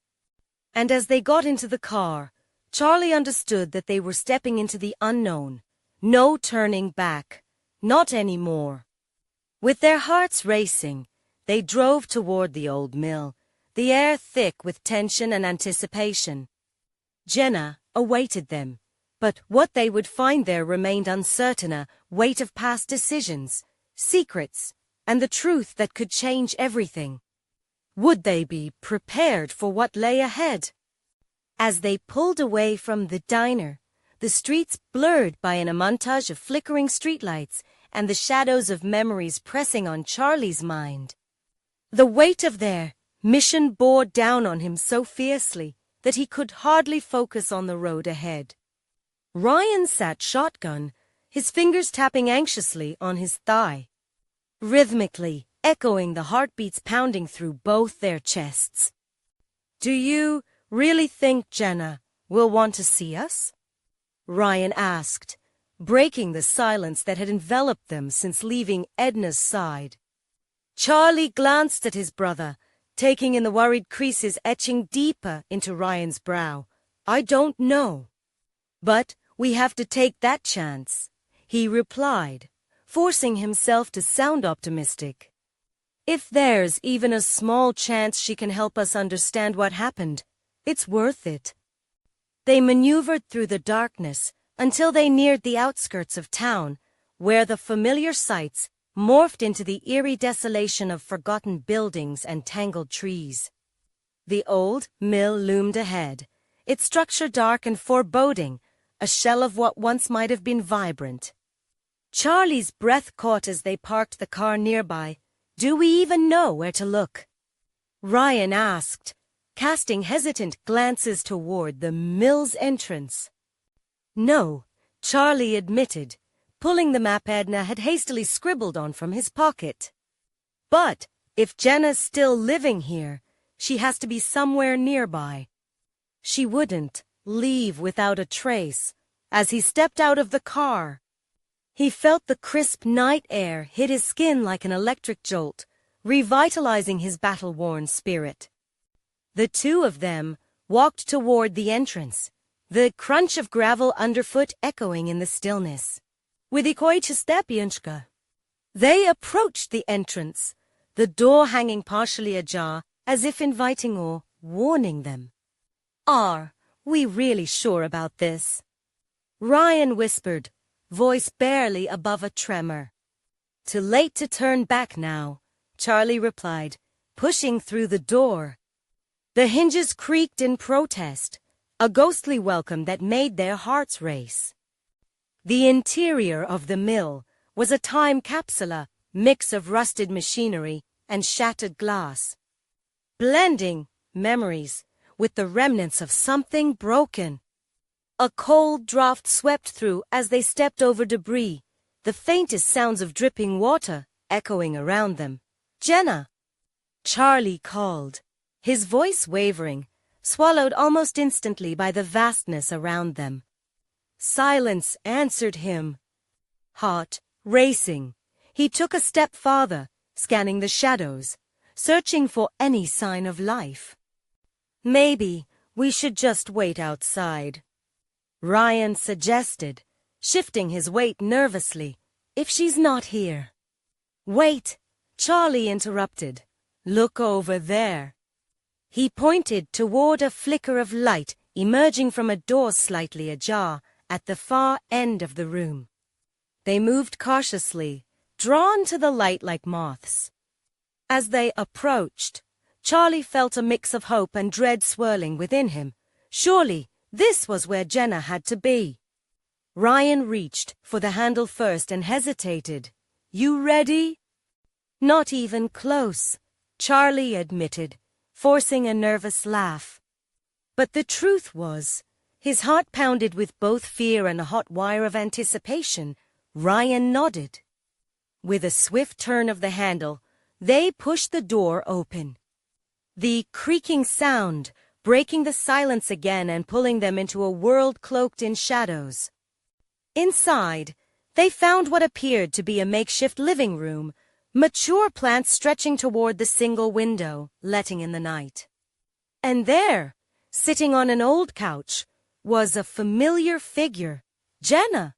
And as they got into the car, Charlie understood that they were stepping into the unknown. No turning back. Not anymore. With their hearts racing, they drove toward the old mill, the air thick with tension and anticipation. Jenna awaited them, but what they would find there remained uncertain, a weight of past decisions, secrets, and the truth that could change everything. Would they be prepared for what lay ahead? As they pulled away from the diner, the streets blurred by a montage of flickering streetlights and the shadows of memories pressing on Charlie's mind. The weight of their mission bore down on him so fiercely that he could hardly focus on the road ahead. Ryan sat shotgun, his fingers tapping anxiously on his thigh, rhythmically echoing the heartbeats pounding through both their chests. "Do you really think Jenna will want to see us?" Ryan asked, breaking the silence that had enveloped them since leaving Edna's side. Charlie glanced at his brother, taking in the worried creases etching deeper into Ryan's brow. "I don't know. But we have to take that chance," he replied, forcing himself to sound optimistic. "If there's even a small chance she can help us understand what happened, it's worth it." They maneuvered through the darkness until they neared the outskirts of town, where the familiar sights morphed into the eerie desolation of forgotten buildings and tangled trees. The old mill loomed ahead, its structure dark and foreboding, a shell of what once might have been vibrant. Charlie's breath caught as they parked the car nearby. "Do we even know where to look?" Ryan asked, casting hesitant glances toward the mill's entrance. "No," Charlie admitted, pulling the map Edna had hastily scribbled on from his pocket. "But if Jenna's still living here, she has to be somewhere nearby. She wouldn't leave without a trace." As he stepped out of the car, he felt the crisp night air hit his skin like an electric jolt, revitalizing his battle-worn spirit. The two of them walked toward the entrance, the crunch of gravel underfoot echoing in the stillness. They approached the entrance, the door hanging partially ajar, as if inviting or warning them. "Are we really sure about this?" Ryan whispered, voice barely above a tremor. "Too late to turn back now," Charlie replied, pushing through the door. The hinges creaked in protest, a ghostly welcome that made their hearts race. The interior of the mill was a time capsule, a mix of rusted machinery and shattered glass, blending memories with the remnants of something broken. A cold draft swept through as they stepped over debris, the faintest sounds of dripping water echoing around them. "Jenna!" Charlie called, his voice wavering, swallowed almost instantly by the vastness around them. Silence answered him. Heart racing, he took a step farther, scanning the shadows, searching for any sign of life. "Maybe we should just wait outside," Ryan suggested, shifting his weight nervously. "If she's not here." "Wait," Charlie interrupted. "Look over there." He pointed toward a flicker of light emerging from a door slightly ajar at the far end of the room. They moved cautiously, drawn to the light like moths. As they approached, Charlie felt a mix of hope and dread swirling within him. Surely, this was where Jenna had to be. Ryan reached for the handle first and hesitated. "You ready?" "Not even close," Charlie admitted, forcing a nervous laugh. But the truth was, his heart pounded with both fear and a hot wire of anticipation. Ryan nodded. With a swift turn of the handle, they pushed the door open. The creaking sound breaking the silence again and pulling them into a world cloaked in shadows. Inside, they found what appeared to be a makeshift living room, mature plants stretching toward the single window, letting in the night. And there, sitting on an old couch, was a familiar figure, Jenna.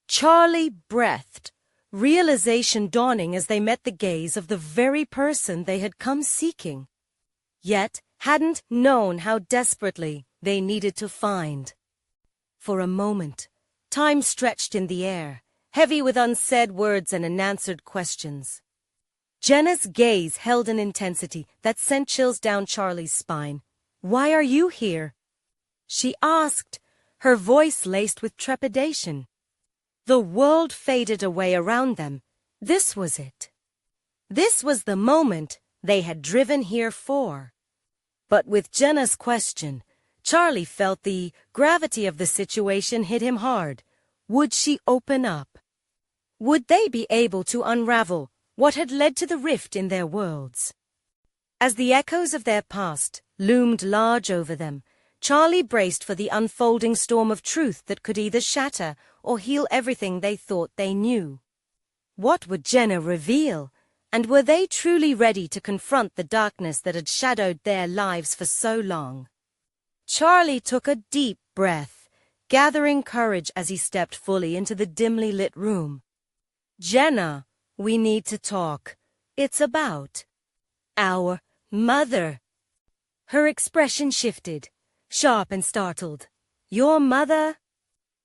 Charlie breathed, realization dawning as they met the gaze of the very person they had come seeking. yet hadn't known how desperately they needed to find. For a moment, time stretched in the air, heavy with unsaid words and unanswered questions. Jenna's gaze held an intensity that sent chills down Charlie's spine. "Why are you here?" she asked, her voice laced with trepidation. The world faded away around them. This was it. This was the moment they had driven here for. But with Jenna's question, Charlie felt the gravity of the situation hit him hard. Would she open up? Would they be able to unravel what had led to the rift in their worlds? As the echoes of their past loomed large over them, Charlie braced for the unfolding storm of truth that could either shatter or heal everything they thought they knew. What would Jenna reveal? And were they truly ready to confront the darkness that had shadowed their lives for so long? Charlie took a deep breath, gathering courage as he stepped fully into the dimly lit room. "Jenna, we need to talk. It's about our mother." Her expression shifted, sharp and startled. "Your mother?"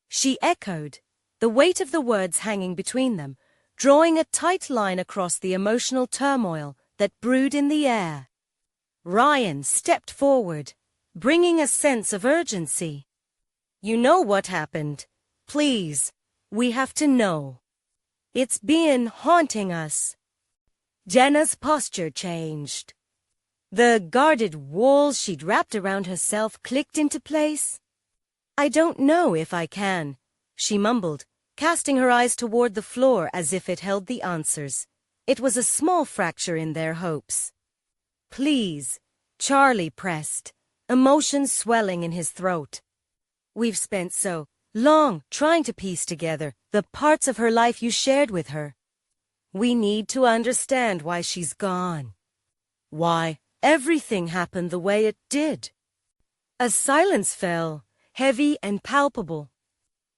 she echoed, the weight of the words hanging between them, drawing a tight line across the emotional turmoil that brewed in the air. Ryan stepped forward, bringing a sense of urgency. "You know what happened. Please, we have to know. It's been haunting us." Jenna's posture changed. The guarded walls she'd wrapped around herself clicked into place. "I don't know if I can," she mumbled, casting her eyes toward the floor as if it held the answers. It was a small fracture in their hopes. "Please," Charlie pressed, emotions swelling in his throat. "We've spent so long trying to piece together the parts of her life you shared with her. We need to understand why she's gone. Why everything happened the way it did." A silence fell, heavy and palpable.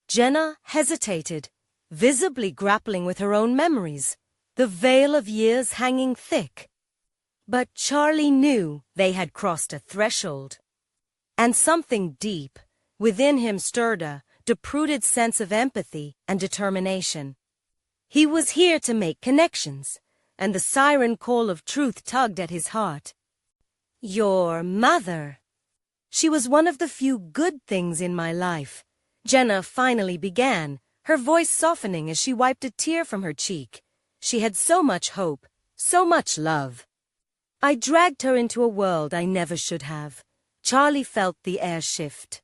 Jenna hesitated, visibly grappling with her own memories, the veil of years hanging thick. But Charlie knew they had crossed a threshold. And something deep within him stirred a deep-rooted sense of empathy and determination. He was here to make connections, and the siren call of truth tugged at his heart. "Your mother. She was one of the few good things in my life," Jenna finally began, her voice softening as she wiped a tear from her cheek. She had so much hope, so much love. "I dragged her into a world I never should have." Charlie felt the air shift.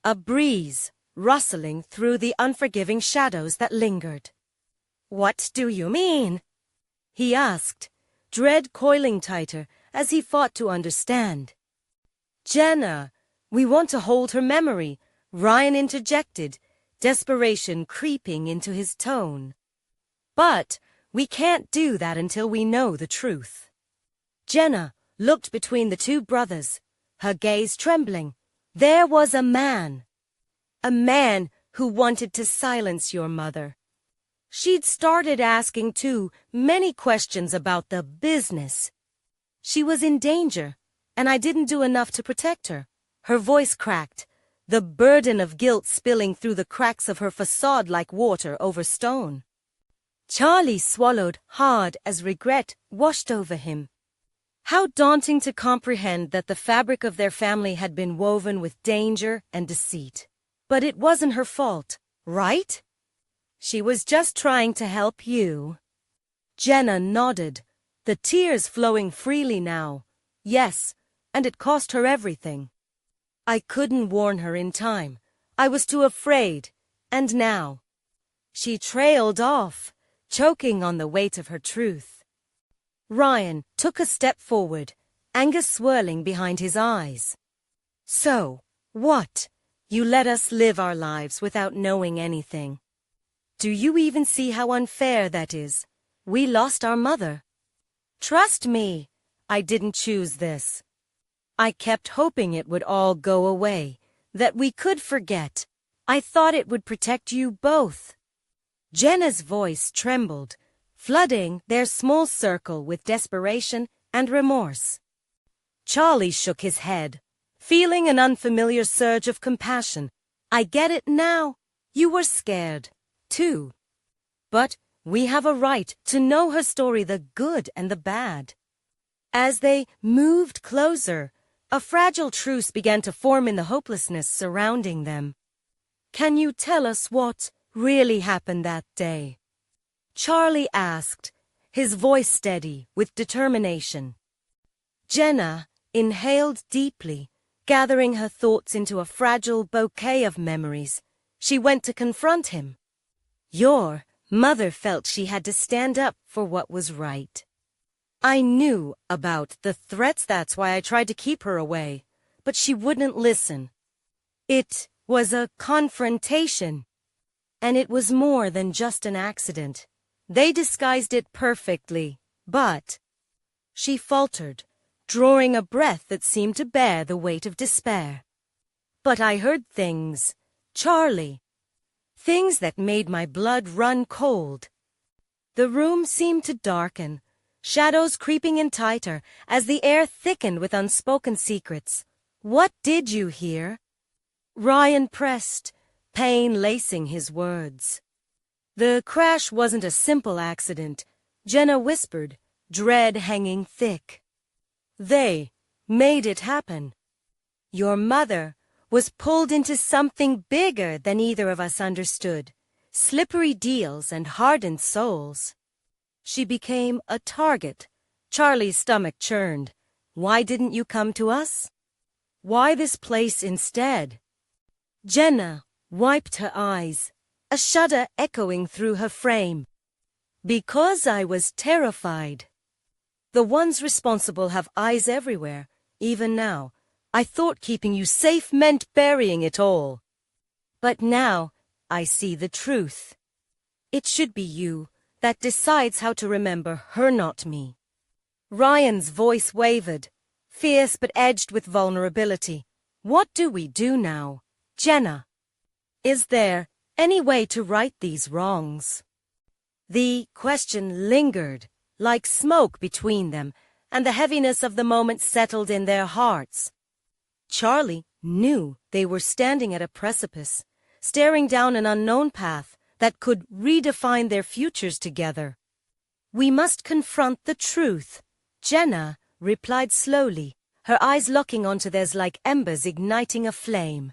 A breeze rustling through the unforgiving shadows that lingered. "What do you mean?" he asked, dread coiling tighter as he fought to understand. "Jenna, we want to hold her memory," Ryan interjected, desperation creeping into his tone. "But we can't do that until we know the truth." Jenna looked between the two brothers, her gaze trembling. There was a man who wanted to silence your mother. She'd started asking too many questions about the business. She was in danger, and I didn't do enough to protect her. Her voice cracked, the burden of guilt spilling through the cracks of her facade like water over stone. Charlie swallowed hard as regret washed over him. How daunting to comprehend that the fabric of their family had been woven with danger and deceit. But it wasn't her fault, right? She was just trying to help you. Jenna nodded, the tears flowing freely now. Yes, and it cost her everything. I couldn't warn her in time. I was too afraid. And now? She trailed off, choking on the weight of her truth. Ryan took a step forward, anger swirling behind his eyes. "So, what? You let us live our lives without knowing anything. Do you even see how unfair that is? We lost our mother. Trust me, I didn't choose this. I kept hoping it would all go away, that we could forget. I thought it would protect you both." Jenna's voice trembled, flooding their small circle with desperation and remorse. Charlie shook his head, feeling an unfamiliar surge of compassion. I get it now. You were scared, too. But we have a right to know her story, the good and the bad. As they moved closer, a fragile truce began to form in the hopelessness surrounding them. Can you tell us what really happened that day? Charlie asked, his voice steady with determination. Jenna inhaled deeply, gathering her thoughts into a fragile bouquet of memories. She went to confront him. Your mother felt she had to stand up for what was right. I knew about the threats, that's why I tried to keep her away, but she wouldn't listen. It was a confrontation, and it was more than just an accident. They disguised it perfectly, but she faltered, drawing a breath that seemed to bear the weight of despair. But I heard things, Charlie, things that made my blood run cold. The room seemed to darken, shadows creeping in tighter as the air thickened with unspoken secrets. What did you hear? Ryan pressed, pain lacing his words. The crash wasn't a simple accident, Jenna whispered, dread hanging thick. They made it happen. Your mother was pulled into something bigger than either of us understood. Slippery deals and hardened souls. She became a target. Charlie's stomach churned. Why didn't you come to us? Why this place instead? Jenna wiped her eyes, a shudder echoing through her frame. Because I was terrified. The ones responsible have eyes everywhere, even now. I thought keeping you safe meant burying it all. But now I see the truth. It should be you that decides how to remember her, not me. Ryan's voice wavered, fierce but edged with vulnerability. What do we do now, Jenna? Is there any way to right these wrongs? The question lingered, like smoke between them, and the heaviness of the moment settled in their hearts. Charlie knew they were standing at a precipice, staring down an unknown path that could redefine their futures together. We must confront the truth, Jenna replied slowly, her eyes locking onto theirs like embers igniting a flame.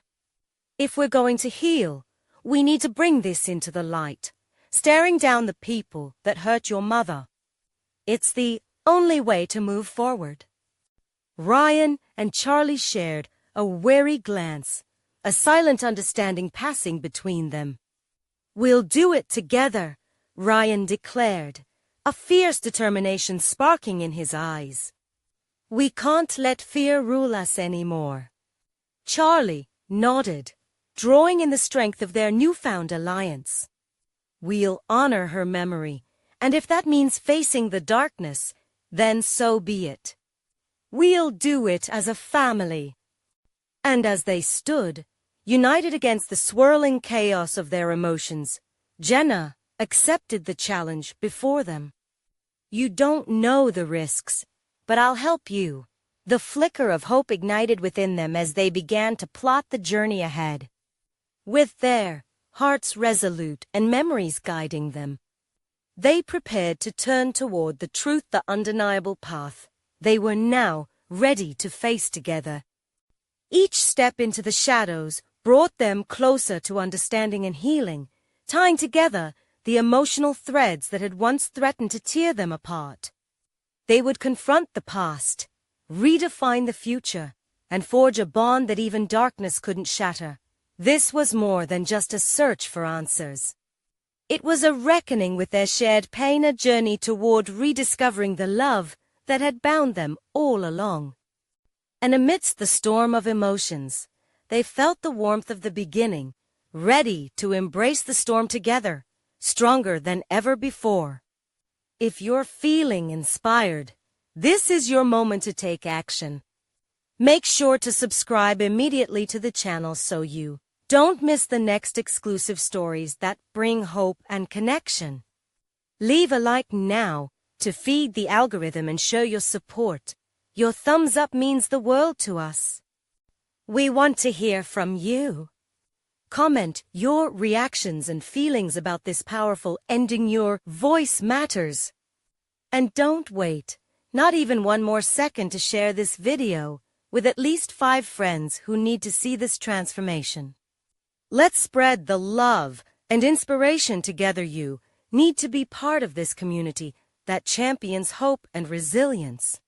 If we're going to heal, we need to bring this into the light, staring down the people that hurt your mother. It's the only way to move forward. Ryan and Charlie shared a wary glance, a silent understanding passing between them. We'll do it together, Ryan declared, a fierce determination sparking in his eyes. We can't let fear rule us anymore. Charlie nodded, drawing in the strength of their newfound alliance. We'll honor her memory, and if that means facing the darkness, then so be it. We'll do it as a family. And as they stood, united against the swirling chaos of their emotions, Jenna accepted the challenge before them. You don't know the risks, but I'll help you. The flicker of hope ignited within them as they began to plot the journey ahead. With their hearts resolute and memories guiding them, they prepared to turn toward the truth, the undeniable path they were now ready to face together. Each step into the shadows brought them closer to understanding and healing, tying together the emotional threads that had once threatened to tear them apart. They would confront the past, redefine the future, and forge a bond that even darkness couldn't shatter. This was more than just a search for answers. It was a reckoning with their shared pain, a journey toward rediscovering the love that had bound them all along. And amidst the storm of emotions, they felt the warmth of the beginning, ready to embrace the storm together, stronger than ever before. If you're feeling inspired, this is your moment to take action. Make sure to subscribe immediately to the channel so you don't miss the next exclusive stories that bring hope and connection. Leave a like now to feed the algorithm and show your support. Your thumbs up means the world to us. We want to hear from you. Comment your reactions and feelings about this powerful ending. Your voice matters. And don't wait, not even one more second, to share this video with at least 5 friends who need to see this transformation. Let's spread the love and inspiration together. You need to be part of this community that champions hope and resilience.